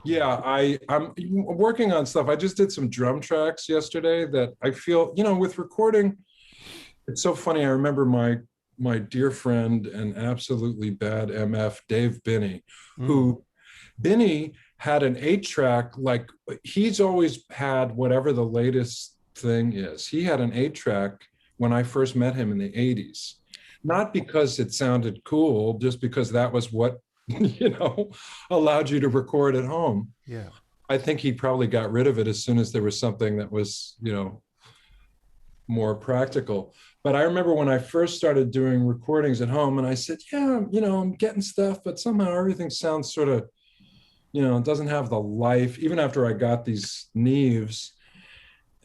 Yeah, I'm working on stuff. I just did some drum tracks yesterday that I feel, with recording, it's so funny. I remember my dear friend and absolutely bad MF, Dave Binney, Mm. who Binney had an 8-track, like he's always had whatever the latest thing is. He had an 8-track when I first met him in the 80s. Not because it sounded cool, just because that was what, allowed you to record at home. Yeah. I think he probably got rid of it as soon as there was something that was, more practical. But I remember when I first started doing recordings at home and I said, yeah, I'm getting stuff, but somehow everything sounds sort of, it doesn't have the life. Even after I got these Neves,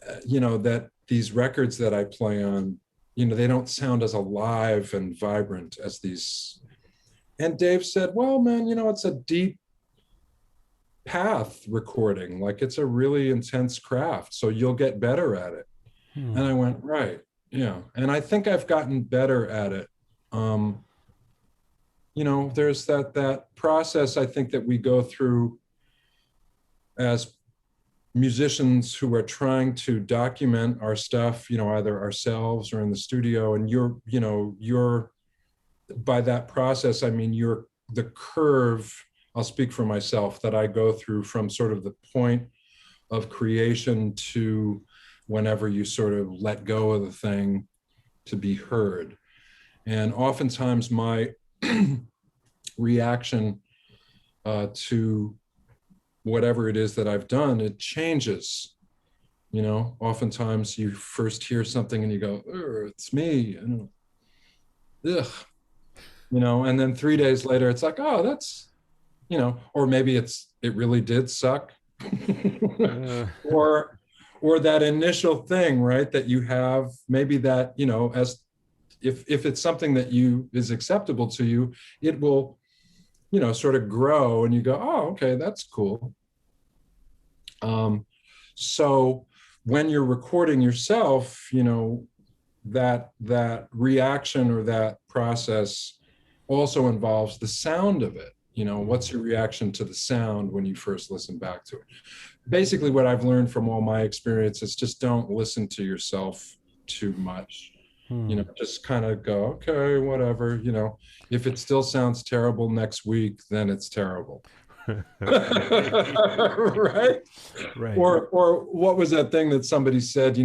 that these records that I play on, they don't sound as alive and vibrant as these. And Dave said, well, man, it's a deep path recording. Like it's a really intense craft. So you'll get better at it. And Hmm. I went, right. Yeah. And I think I've gotten better at it. Um, there's that process I think that we go through as musicians who are trying to document our stuff, either ourselves or in the studio. And you're by that process, I mean, you're the curve, I'll speak for myself, that I go through from sort of the point of creation to whenever you sort of let go of the thing to be heard. And oftentimes my reaction to whatever it is that I've done, it changes. Oftentimes you first hear something and you go, it's me. And, ugh, and then 3 days later, it's like, oh, that's, or maybe it really did suck. Uh, or that initial thing, right, that you have, maybe that, as if it's something that is acceptable to you, it will, sort of grow and you go, oh, okay, that's cool. So when you're recording yourself, that reaction or that process also involves the sound of it. What's your reaction to the sound when you first listen back to it? Basically, what I've learned from all my experience is just don't listen to yourself too much. hmm. Just kind of go, okay, whatever. If it still sounds terrible next week, then it's terrible. Right? Right. Or what was that thing that somebody said,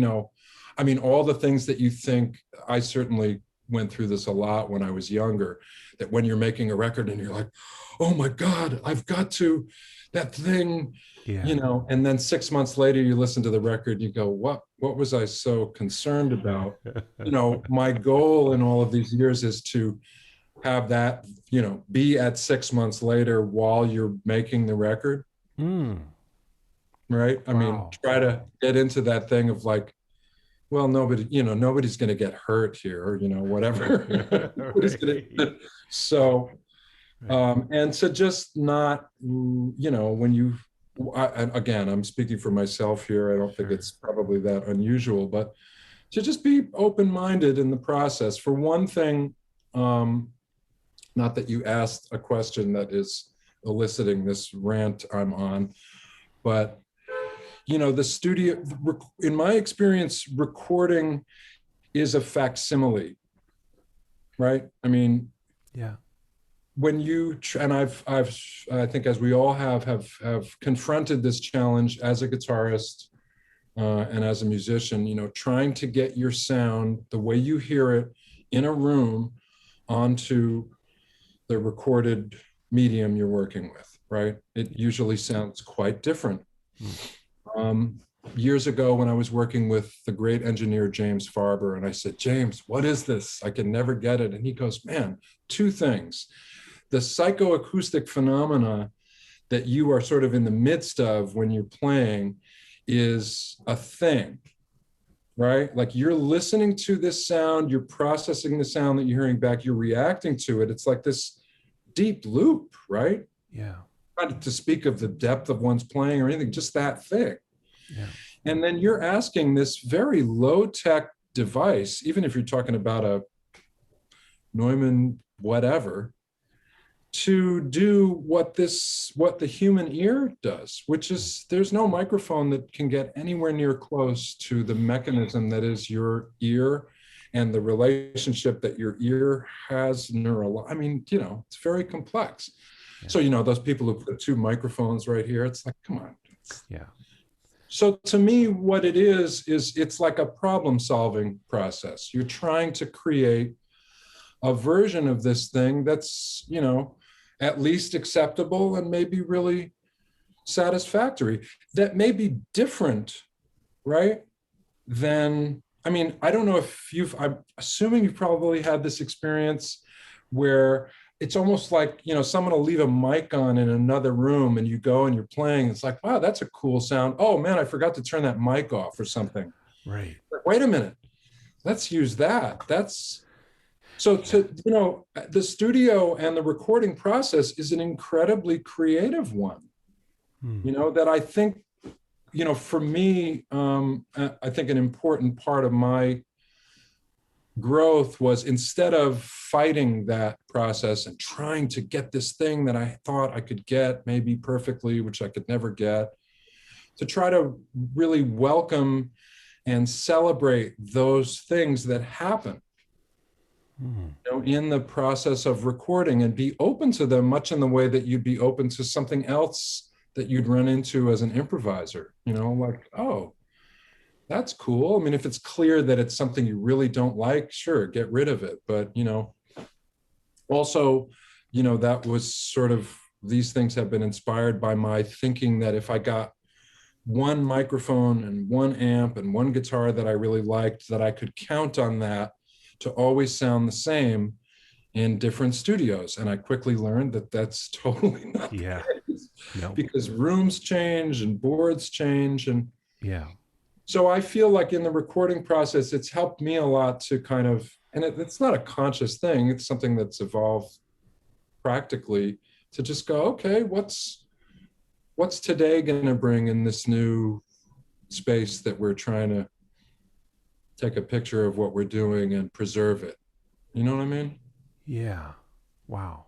I mean, all the things that you think, I certainly went through this a lot when I was younger, that when you're making a record and you're like, oh my God, I've got to, that thing, Yeah. and then 6 months later you listen to the record and you go, what was I so concerned about? My goal in all of these years is to have that, be at 6 months later while you're making the record, Mm. right? I mean, Wow. try to get into that thing of like, well, nobody's going to get hurt here, or, whatever. Nobody's going Right. to. So, Right. and to just not, when again, I'm speaking for myself here. I don't think Sure. it's probably that unusual, but to just be open-minded in the process. For one thing, not that you asked a question that is eliciting this rant I'm on, but the studio, in my experience, recording is a facsimile, right? I mean, Yeah. when you and I think, as we all have confronted this challenge as a guitarist and as a musician, trying to get your sound the way you hear it in a room onto the recorded medium you're working with, right? It usually sounds quite different. Mm. Um, Years ago, when I was working with the great engineer James Farber, and I said, James, what is this? I can never get it. And he goes, man, two things. The psychoacoustic phenomena that you are sort of in the midst of when you're playing is a thing, right? Like you're listening to this sound, you're processing the sound that you're hearing back, you're reacting to it. It's like this deep loop, right? Yeah. Not to speak of the depth of one's playing or anything, just that thing. Yeah. And then you're asking this very low-tech device, even if you're talking about a Neumann whatever, to do what the human ear does, which is there's no microphone that can get anywhere near close to the mechanism that is your ear and the relationship that your ear has I mean, it's very complex. Yeah. So, those people who put two microphones right here, it's like, come on. Yeah. So to me, what it is it's like a problem solving process. You're trying to create a version of this thing that's, at least acceptable and maybe really satisfactory, that may be different, right? Than, I mean, I don't know if I'm assuming you've probably had this experience where it's almost like, someone will leave a mic on in another room and you go and you're playing. It's like, wow, that's a cool sound. Oh man, I forgot to turn that mic off or something. Right. Wait a minute. Let's use that. So the studio and the recording process is an incredibly creative one, that I think, for me, I think an important part of my growth was, instead of fighting that process and trying to get this thing that I thought I could get maybe perfectly, which I could never get, to try to really welcome and celebrate those things that happen in the process of recording, and be open to them, much in the way that you'd be open to something else that you'd run into as an improviser, like, oh, that's cool. I mean, if it's clear that it's something you really don't like, sure, get rid of it. But, also, that was sort of, these things have been inspired by my thinking that if I got one microphone and one amp and one guitar that I really liked, that I could count on that to always sound the same in different studios. And I quickly learned that that's totally not the case, because rooms change and boards change. And so I feel like in the recording process, it's helped me a lot to kind of, and it's not a conscious thing, it's something that's evolved practically, to just go, okay, what's today going to bring in this new space that we're trying to take a picture of what we're doing and preserve it. You know what I mean? Yeah. Wow.